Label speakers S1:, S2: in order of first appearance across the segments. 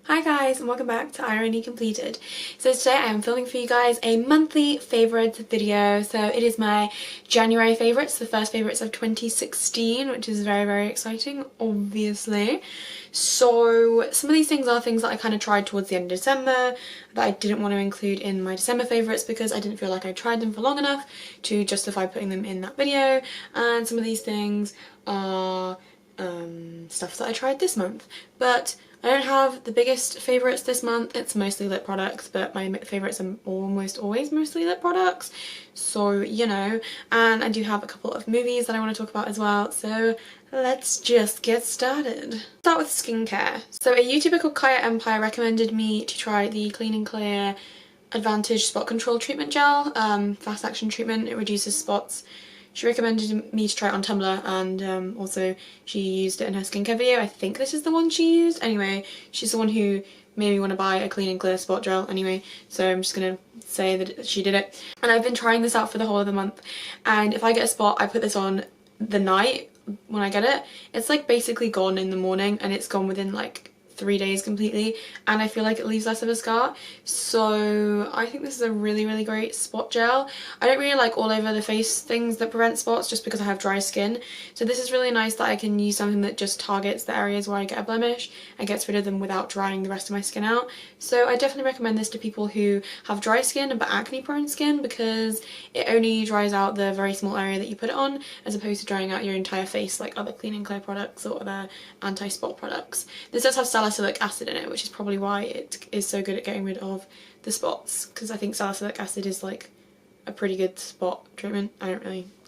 S1: Hi guys and welcome back to Irony Completed. So today I am filming for you guys a monthly favourites video. So it is my January favourites, the first favourites of 2016, which is very exciting, obviously. So some of these things are things that I kind of tried towards the end of December that I didn't want to include in my December favourites because I didn't feel like I tried them for long enough to justify putting them in that video. And some of these things are stuff that I tried this month. But I don't have the biggest favourites this month. It's mostly lip products, but my favourites are almost always mostly lip products, so you know. And I do have a couple of movies that I want to talk about as well, so let's just get started. Start with skincare. So a YouTuber called Kaya Empire recommended me to try the Clean and Clear Advantage Spot Control Treatment Gel, fast action treatment. It reduces spots. She recommended me to try it on Tumblr, and also she used it in her skincare video. I think this is the one she used. Anyway, she's the one who made me want to buy a Clean and Clear spot gel anyway, so I'm just gonna say that she did it. And I've been trying this out for the whole of the month, and if I get a spot, I put this on the night when I get it. It's like basically gone in the morning, and it's gone within like 3 days completely, and I feel like it leaves less of a scar. So I think this is a really great spot gel. I don't really like all over the face things that prevent spots just because I have dry skin, so this is really nice that I can use something that just targets the areas where I get a blemish and gets rid of them without drying the rest of my skin out. So I definitely recommend this to people who have dry skin but acne prone skin, because it only dries out the very small area that you put it on, as opposed to drying out your entire face like other Clean and Clear products or other anti-spot products. This does have salicylic acid in it, which is probably why it is so good at getting rid of the spots, because I think salicylic acid is like a pretty good spot treatment. I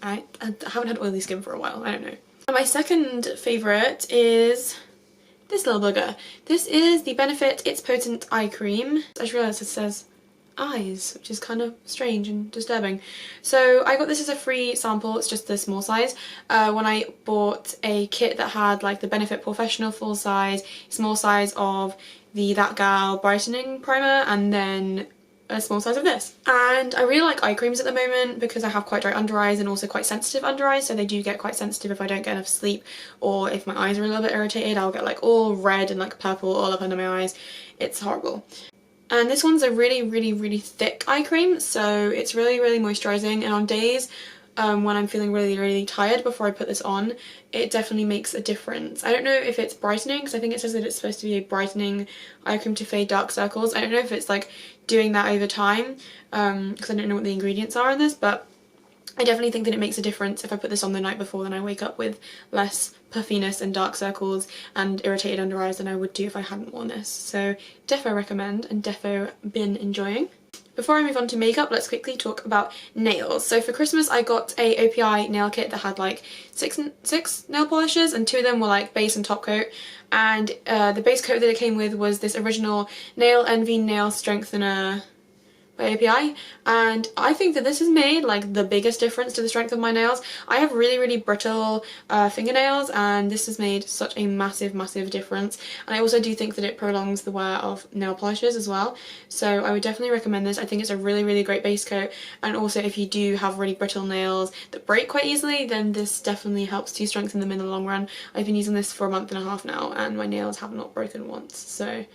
S1: haven't had oily skin for a while, I don't know. And my second favourite is this little bugger. This is the Benefit It's Potent Eye Cream. I just realised it says eyes, which is kind of strange and disturbing. So I got this as a free sample. It's just the small size when I bought a kit that had like the Benefit Professional full size, small size of the That Gal brightening primer, and then a small size of this. And I really like eye creams at the moment because I have quite dry under eyes and also quite sensitive under eyes, so they do get quite sensitive if I don't get enough sleep, or if my eyes are a little bit irritated I'll get like all red and like purple all up under my eyes. It's horrible. And this one's a really thick eye cream, so it's really moisturising, and on days when I'm feeling really tired before I put this on, it definitely makes a difference. I don't know if it's brightening, because I think it says that it's supposed to be a brightening eye cream to fade dark circles. I don't know if it's like doing that over time, because I don't know what the ingredients are in this, but I definitely think that it makes a difference if I put this on the night before, then I wake up with less puffiness and dark circles and irritated under eyes than I would do if I hadn't worn this. So defo recommend, and defo been enjoying. Before I move on to makeup, let's quickly talk about nails. So for Christmas I got a OPI nail kit that had like six nail polishes, and 2 of them were like base and top coat, and the base coat that it came with was this original Nail Envy nail strengthener by API, and I think that this has made like the biggest difference to the strength of my nails. I have really brittle fingernails, and this has made such a massive difference. And I also do think that it prolongs the wear of nail polishes as well, so I would definitely recommend this. I think it's a really great base coat, and also if you do have really brittle nails that break quite easily, then this definitely helps to strengthen them in the long run. I've been using this for a month and a half now, and my nails have not broken once, so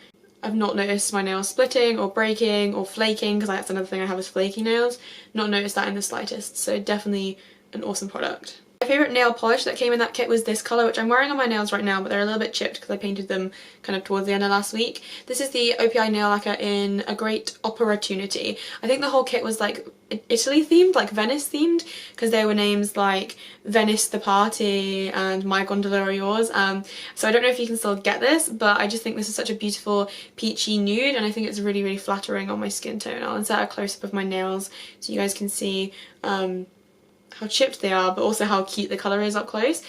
S1: I've not noticed my nails splitting or breaking or flaking, because that's another thing I have is flaky nails. Not noticed that in the slightest, so definitely an awesome product. My favourite nail polish that came in that kit was this colour, which I'm wearing on my nails right now, but they're a little bit chipped because I painted them kind of towards the end of last week. This is the OPI nail lacquer in a great Operatunity. I think the whole kit was like Italy themed, like Venice themed, because there were names like Venice the Party and My Gondola Are Yours. So I don't know if you can still get this, but I just think this is such a beautiful peachy nude, and I think it's really flattering on my skin tone. I'll insert a close-up of my nails so you guys can see how chipped they are, but also how cute the colour is up close.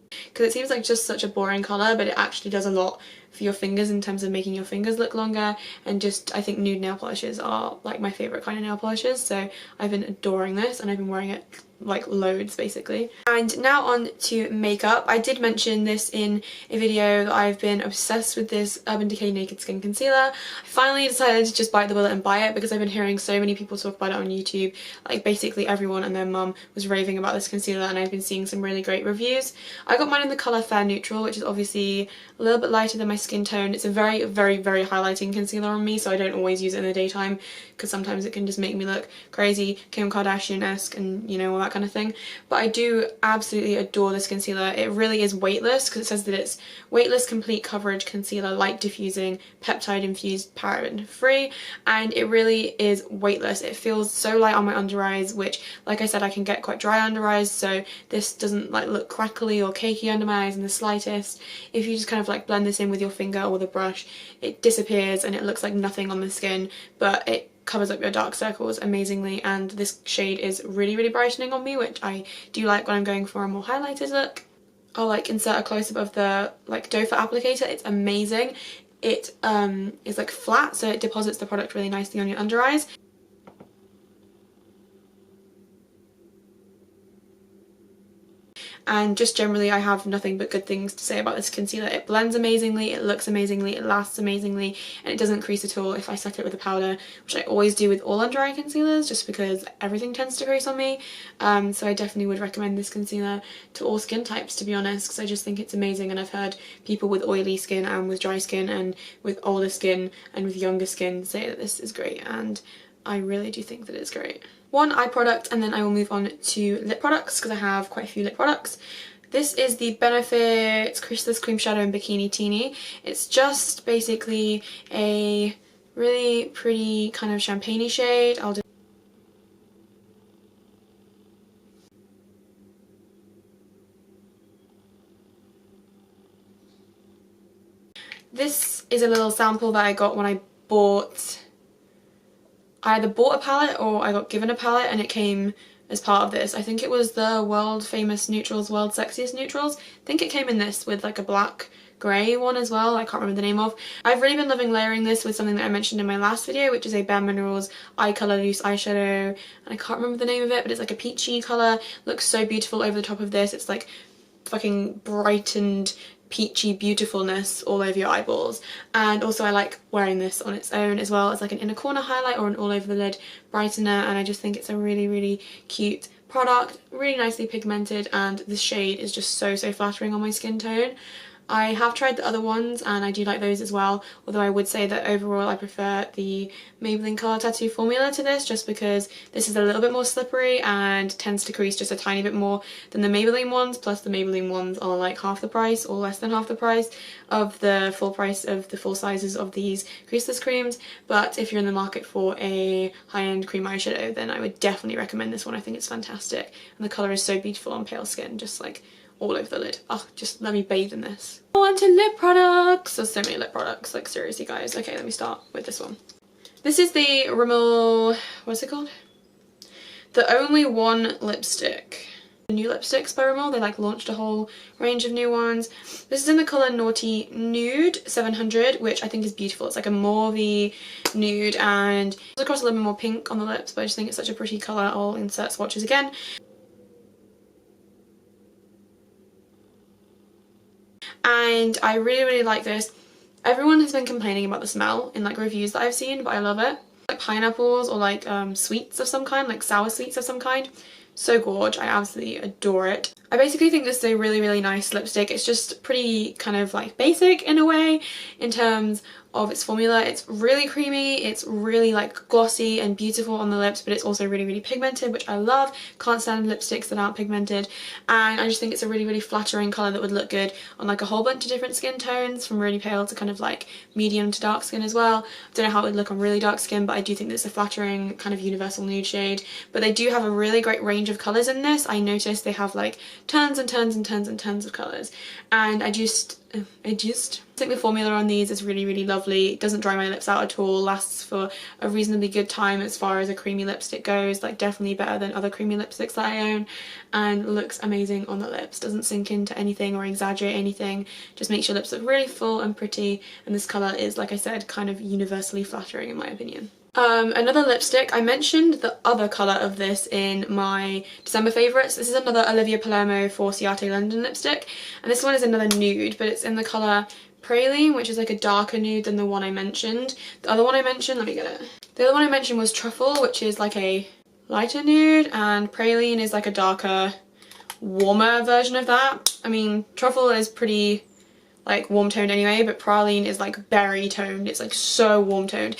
S1: Because it seems like just such a boring colour, but it actually does a lot for your fingers in terms of making your fingers look longer, and just I think nude nail polishes are like my favourite kind of nail polishes, so I've been adoring this and I've been wearing it like loads basically. And now on to makeup. I did mention this in a video that I've been obsessed with this Urban Decay Naked Skin Concealer. I finally decided to just bite the bullet and buy it because I've been hearing so many people talk about it on YouTube. Like basically everyone and their mum was raving about this concealer, and I've been seeing some really great reviews. I got mine in the colour Fair Neutral, which is obviously a little bit lighter than my skin tone. It's a very highlighting concealer on me, so I don't always use it in the daytime because sometimes it can just make me look crazy Kim Kardashian-esque and you know, all that kind of thing. But I do absolutely adore this concealer. It really is weightless because it says that it's weightless complete coverage concealer, light diffusing, peptide infused, paraben free, and it really is weightless. It feels so light on my under eyes, which like I said, I can get quite dry under eyes, so this doesn't like look crackly or cakey under my eyes in the slightest. If you just kind of like blend this in with your finger or the brush, it disappears and it looks like nothing on the skin, but it covers up your dark circles amazingly, and this shade is really brightening on me, which I do like when I'm going for a more highlighted look. I'll like insert a close-up of the like doe foot applicator. It's amazing. It is like flat, so it deposits the product really nicely on your under eyes. And just generally I have nothing but good things to say about this concealer. It blends amazingly, it looks amazingly, it lasts amazingly, and it doesn't crease at all if I set it with a powder, which I always do with all under eye concealers just because everything tends to crease on me. So I definitely would recommend this concealer to all skin types, to be honest, because I just think it's amazing. And I've heard people with oily skin and with dry skin and with older skin and with younger skin say that this is great, and I really do think that it's great. One eye product, and then I will move on to lip products because I have quite a few lip products. This is the Benefit Creaseless Cream Shadow in Bikini Teeny. It's just basically a really pretty kind of champagne-y shade. I'll do This is a little sample that I got when I either bought a palette or I got given a palette, and it came as part of this. I think it was the World Famous Neutrals, World Sexiest Neutrals. I think it came in this with like a black grey one as well, I can't remember the name of. I've really been loving layering this with something that I mentioned in my last video, which is a Bare Minerals Eye Colour Loose Eyeshadow, and I can't remember the name of it, but it's like a peachy colour. Looks so beautiful over the top of this. It's like fucking brightened peachy beautifulness all over your eyeballs. And also I like wearing this on its own as well as like an inner corner highlight or an all over the lid brightener, and I just think it's a really cute product, really nicely pigmented, and the shade is just so flattering on my skin tone. I have tried the other ones and I do like those as well, although I would say that overall I prefer the Maybelline Colour Tattoo formula to this, just because this is a little bit more slippery and tends to crease just a tiny bit more than the Maybelline ones, plus the Maybelline ones are like half the price or less than half the price of the full price of the full sizes of these creaseless creams. But if you're in the market for a high-end cream eyeshadow, then I would definitely recommend this one. I think it's fantastic, and the colour is so beautiful on pale skin, just like all over the lid. Oh, just let me bathe in this. On to lip products. There's so many lip products, like seriously guys. Okay, let me start with this one. This is the Rimmel, what's it called? The Only One lipstick. The new lipsticks by Rimmel, they like launched a whole range of new ones. This is in the colour Naughty Nude 700, which I think is beautiful. It's like a mauvey nude, and it comes across a little bit more pink on the lips, but I just think it's such a pretty colour. I'll insert swatches again. And I really like this. Everyone has been complaining about the smell in like reviews that I've seen, but I love it. Like pineapples or like sweets of some kind, like sour sweets of some kind. So gorge, I absolutely adore it. I basically think this is a really nice lipstick. It's just pretty kind of like basic in a way in terms of its formula. It's really creamy, it's really like glossy and beautiful on the lips, but it's also really pigmented, which I love. Can't stand lipsticks that aren't pigmented, and I just think it's a really flattering colour that would look good on like a whole bunch of different skin tones, from really pale to kind of like medium to dark skin as well. I don't know how it would look on really dark skin, but I do think this is a flattering kind of universal nude shade. But they do have a really great range range of colours in this. I noticed they have like tons and tons and tons and tons of colours, and I think the formula on these is really, really lovely. It doesn't dry my lips out at all, lasts for a reasonably good time as far as a creamy lipstick goes, like definitely better than other creamy lipsticks that I own, and looks amazing on the lips. Doesn't sink into anything or exaggerate anything, just makes your lips look really full and pretty, and this colour is, like I said, kind of universally flattering in my opinion. Another lipstick, I mentioned the other colour of this in my December favourites. This is another Olivia Palermo for Ciate London lipstick, and this one is another nude, but it's in the colour Praline, which is like a darker nude than the one I mentioned. The other one I mentioned, let me get it. The other one I mentioned was Truffle, which is like a lighter nude, and Praline is like a darker, warmer version of that. I mean, Truffle is pretty like warm toned anyway, but Praline is like berry toned. It's like so warm toned.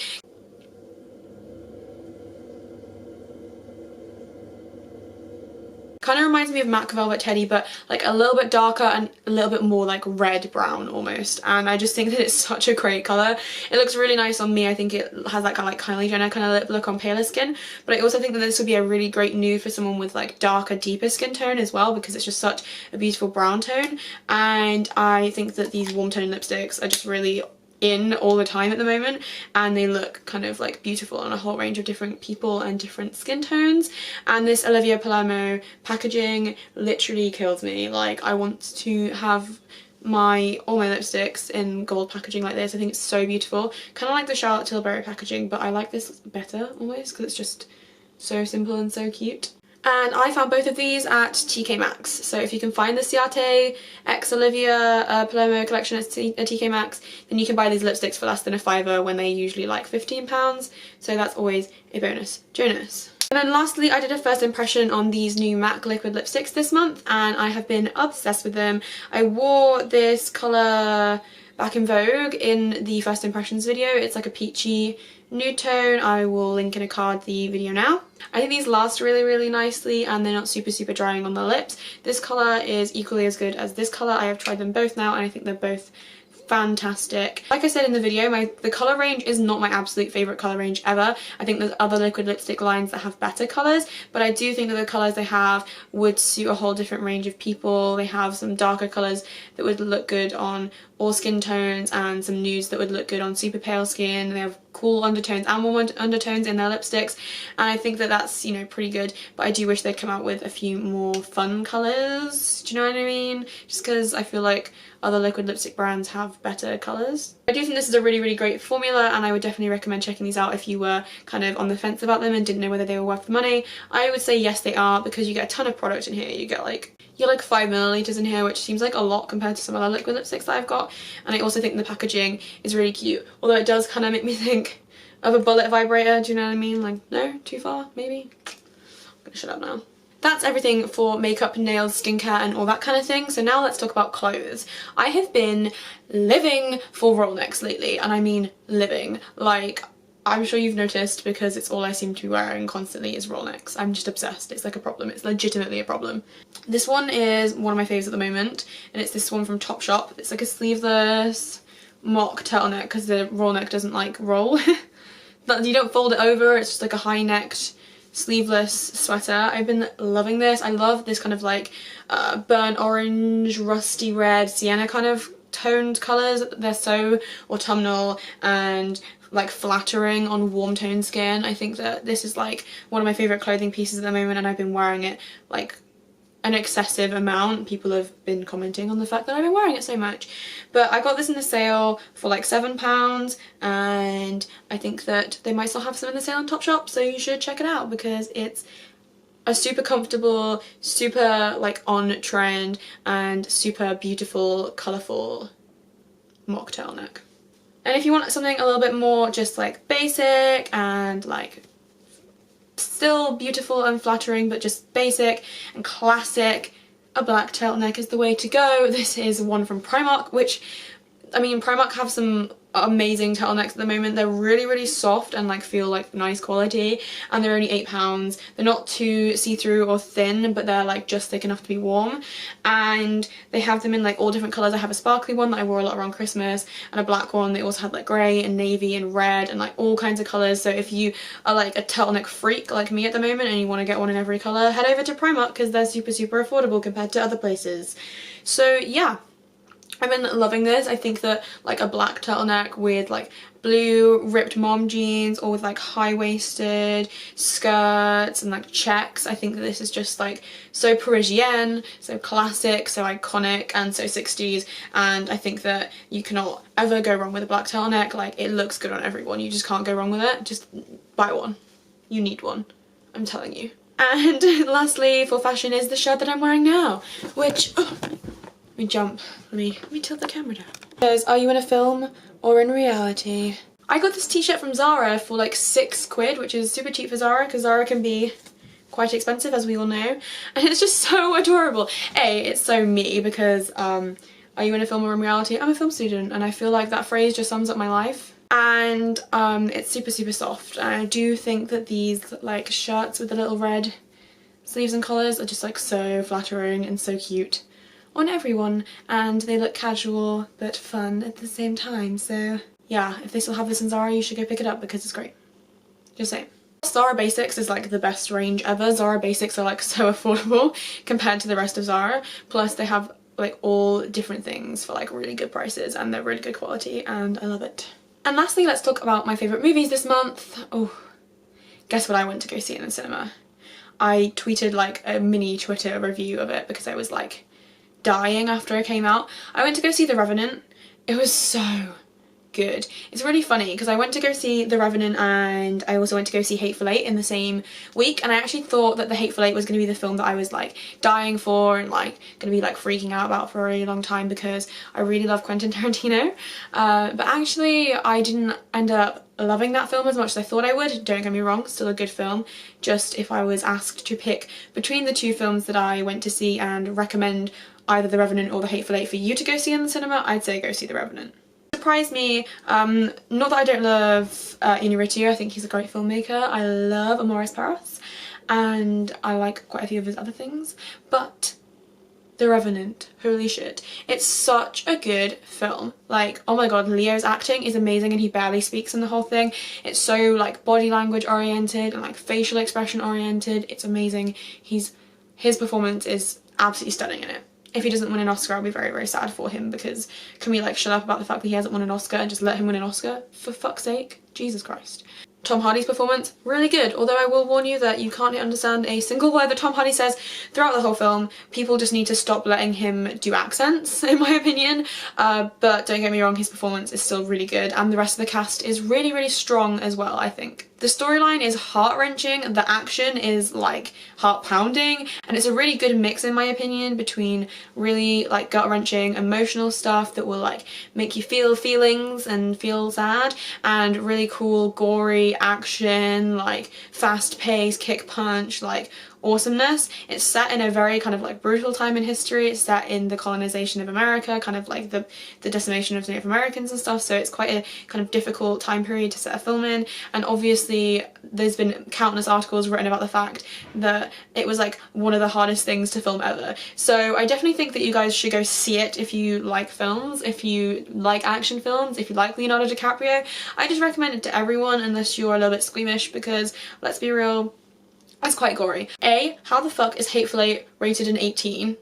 S1: Kind of reminds me of MAC Velvet Teddy, but like a little bit darker and a little bit more like red brown almost, and I just think that it's such a great colour. It looks really nice on me. I think it has that kind of like Kylie Jenner kind of lip look on paler skin, but I also think that this would be a really great nude for someone with like darker, deeper skin tone as well, because it's just such a beautiful brown tone, and I think that these warm tone lipsticks are just really in all the time at the moment, and they look kind of like beautiful on a whole range of different people and different skin tones. And this Olivia Palermo packaging literally kills me. Like, I want to have all my lipsticks in gold packaging like this. I think it's so beautiful. Kind of like the Charlotte Tilbury packaging, but I like this better almost because it's just so simple and so cute. And I found both of these at TK Maxx. So if you can find the Ciate x Olivia Palermo collection at TK Maxx, then you can buy these lipsticks for less than a fiver when they're usually like £15. So that's always a bonus. Jonas. And then lastly, I did a first impression on these new MAC liquid lipsticks this month, and I have been obsessed with them. I wore this colour back in Vogue in the first impressions video. It's like a peachy nude tone. I will link in a card the video now. I think these last really, really nicely, and they're not super, super drying on the lips. This colour is equally as good as this colour. I have tried them both now, and I think they're both fantastic. Like I said in the video, the colour range is not my absolute favourite colour range ever. I think there's other liquid lipstick lines that have better colours, but I do think that the colours they have would suit a whole different range of people. They have some darker colours that would look good on all skin tones, and some nudes that would look good on super pale skin. They have cool undertones and warm undertones in their lipsticks, and I think that that's, you know, pretty good, but I do wish they'd come out with a few more fun colours, do you know what I mean? Just because I feel like other liquid lipstick brands have better colours. I do think this is a really, really great formula, and I would definitely recommend checking these out if you were kind of on the fence about them and didn't know whether they were worth the money. I would say yes, they are, because you get a ton of product in here. You get like 5 milliliters in here, which seems like a lot compared to some other liquid lipsticks that I've got, and I also think the packaging is really cute, although it does kind of make me think of a bullet vibrator, do you know what I mean? Like, no? Too far? Maybe? I'm gonna shut up now. That's everything for makeup, nails, skincare and all that kind of thing. So now let's talk about clothes. I have been living for roll necks lately, and I mean living. Like, I'm sure you've noticed, because it's all I seem to be wearing constantly is roll necks. I'm just obsessed. It's like a problem. It's legitimately a problem. This one is one of my faves at the moment, and it's this one from Topshop. It's like a sleeveless mock turtleneck, because the roll neck doesn't like roll. You don't fold it over, it's just like a high-necked sleeveless sweater. I've been loving this. I love this kind of like burnt orange, rusty red, sienna kind of toned colours. They're so autumnal and like flattering on warm toned skin. I think that this is like one of my favourite clothing pieces at the moment, and I've been wearing it like an excessive amount. People have been commenting on the fact that I've been wearing it so much, but I got this in the sale for like £7, and I think that they might still have some in the sale on Topshop, so you should check it out, because it's a super comfortable, super like on trend and super beautiful, colourful mock turtleneck. And if you want something a little bit more just like basic and like still beautiful and flattering, but just basic and classic, a black turtleneck is the way to go. This is one from Primark, which, I mean, Primark have some amazing turtlenecks at the moment. They're really soft and like feel like nice quality, and they're only £8. They're not too see-through or thin, but they're like just thick enough to be warm, and they have them in like all different colours. I have a sparkly one that I wore a lot around Christmas, and a black one. They also have like grey and navy and red and like all kinds of colours. So if you are like a turtleneck freak like me at the moment and you want to get one in every colour, head over to Primark because they're super affordable compared to other places. So yeah, I've been loving this. I think that like a black turtleneck with like blue ripped mom jeans, or with like high-waisted skirts and like checks, I think that this is just like so Parisienne, so classic, so iconic, and so 60s, and I think that you cannot ever go wrong with a black turtleneck. Like, it looks good on everyone. You just can't go wrong with it. Just buy one. You need one, I'm telling you. And lastly for fashion is the shirt that I'm wearing now, which let me jump. Let me tilt the camera down. It says, are you in a film or in reality? I got this t-shirt from Zara for like £6, which is super cheap for Zara because Zara can be quite expensive, as we all know. And it's just so adorable. It's so me because are you in a film or in reality? I'm a film student, and I feel like that phrase just sums up my life. And it's super soft. And I do think that these like shirts with the little red sleeves and collars are just like so flattering and so cute on everyone, and they look casual but fun at the same time. So yeah, if they still have this in Zara, you should go pick it up because it's great. Just saying. Zara Basics is like the best range ever. Zara Basics are like so affordable compared to the rest of Zara, plus they have like all different things for like really good prices, and they're really good quality, and I love it. And lastly, let's talk about my favourite movies this month. Oh, guess what I went to go see in the cinema? I tweeted like a mini Twitter review of it because I was like dying after it came out. I went to go see The Revenant. It was so good. It's really funny because I went to go see The Revenant and I also went to go see Hateful Eight in the same week, and I actually thought that The Hateful Eight was going to be the film that I was like dying for and like going to be like freaking out about for a really long time because I really love Quentin Tarantino, but actually I didn't end up loving that film as much as I thought I would. Don't get me wrong, still a good film. Just if I was asked to pick between the two films that I went to see and recommend either The Revenant or The Hateful Eight for you to go see in the cinema, I'd say go see The Revenant. Surprised me, not that I don't love Inarritu. I think he's a great filmmaker. I love Amoris Paras and I like quite a few of his other things, but The Revenant, holy shit, it's such a good film. Like, oh my god, Leo's acting is amazing and he barely speaks in the whole thing. It's so like body language oriented and like facial expression oriented. It's amazing. His performance is absolutely stunning in it. If he doesn't win an Oscar, I'll be very sad for him, because can we like shut up about the fact that he hasn't won an Oscar and just let him win an Oscar? For fuck's sake. Jesus Christ. Tom Hardy's performance, really good, although I will warn you that you can't understand a single word that Tom Hardy says throughout the whole film. People just need to stop letting him do accents, in my opinion, but don't get me wrong, his performance is still really good, and the rest of the cast is really strong as well, I think. The storyline is heart-wrenching, the action is like heart-pounding, and it's a really good mix, in my opinion, between really like gut-wrenching emotional stuff that will like make you feel feelings and feel sad, and really cool gory action, like fast-paced kick punch, like awesomeness. It's set in a very kind of like brutal time in history. It's set in the colonization of America, kind of like the decimation of Native Americans and stuff, so it's quite a kind of difficult time period to set a film in, and obviously there's been countless articles written about the fact that it was like one of the hardest things to film ever. So I definitely think that you guys should go see it if you like films, if you like action films, if you like Leonardo DiCaprio. I just recommend it to everyone unless you're a little bit squeamish, because let's be real, it's quite gory. How the fuck is Hateful Eight rated an 18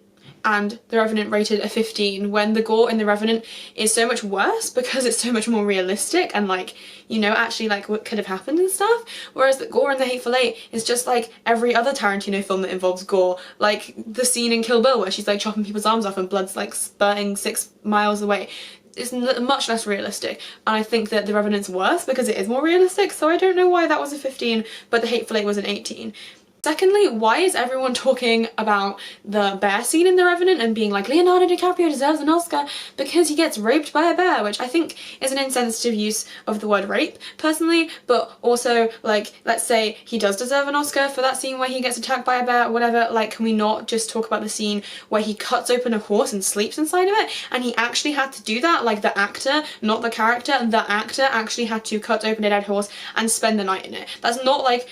S1: and The Revenant rated a 15 when the gore in The Revenant is so much worse because it's so much more realistic and like, you know, actually like what could have happened and stuff, whereas the gore in The Hateful Eight is just like every other Tarantino film that involves gore, like the scene in Kill Bill where she's like chopping people's arms off and blood's like spurting 6 miles away. It's much less realistic, and I think that The Revenant's worse because it is more realistic, so I don't know why that was a 15 but The Hateful Eight was an 18. Secondly, why is everyone talking about the bear scene in The Revenant and being like, Leonardo DiCaprio deserves an Oscar because he gets raped by a bear, which I think is an insensitive use of the word rape, personally, but also, like, let's say he does deserve an Oscar for that scene where he gets attacked by a bear, whatever. Like, can we not just talk about the scene where he cuts open a horse and sleeps inside of it? And he actually had to do that, like the actor, not the character, the actor actually had to cut open a dead horse and spend the night in it. That's not like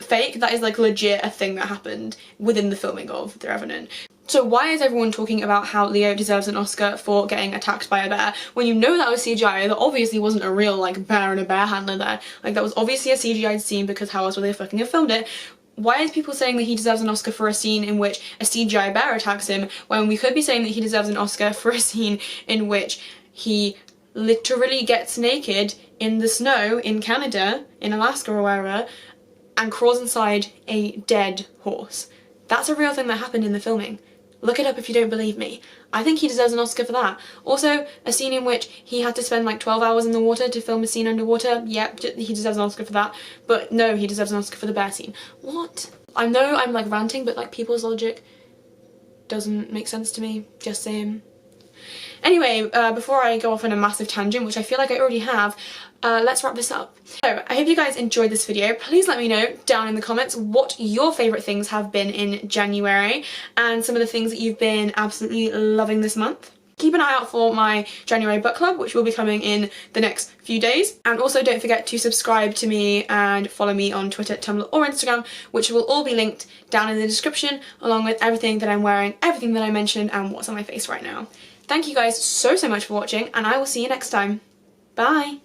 S1: fake, that is like legit a thing that happened within the filming of The Revenant. So why is everyone talking about how Leo deserves an Oscar for getting attacked by a bear when you know that was CGI? That obviously wasn't a real like bear and a bear handler there. Like that was obviously a CGI scene, because how else would they fucking have filmed it? Why is people saying that he deserves an Oscar for a scene in which a CGI bear attacks him when we could be saying that he deserves an Oscar for a scene in which he literally gets naked in the snow in Canada, in Alaska or wherever, and crawls inside a dead horse? That's a real thing that happened in the filming. Look it up if you don't believe me. I think he deserves an Oscar for that. Also, a scene in which he had to spend like 12 hours in the water to film a scene underwater. Yep, he deserves an Oscar for that. But no, he deserves an Oscar for the bear scene. What? I know I'm like ranting, but like people's logic doesn't make sense to me. Just saying. Anyway, before I go off on a massive tangent, which I feel like I already have, let's wrap this up. So, I hope you guys enjoyed this video. Please let me know down in the comments what your favourite things have been in January and some of the things that you've been absolutely loving this month. Keep an eye out for my January book club, which will be coming in the next few days. And also don't forget to subscribe to me and follow me on Twitter, Tumblr or Instagram, which will all be linked down in the description, along with everything that I'm wearing, everything that I mentioned and what's on my face right now. Thank you guys so much for watching, and I will see you next time. Bye!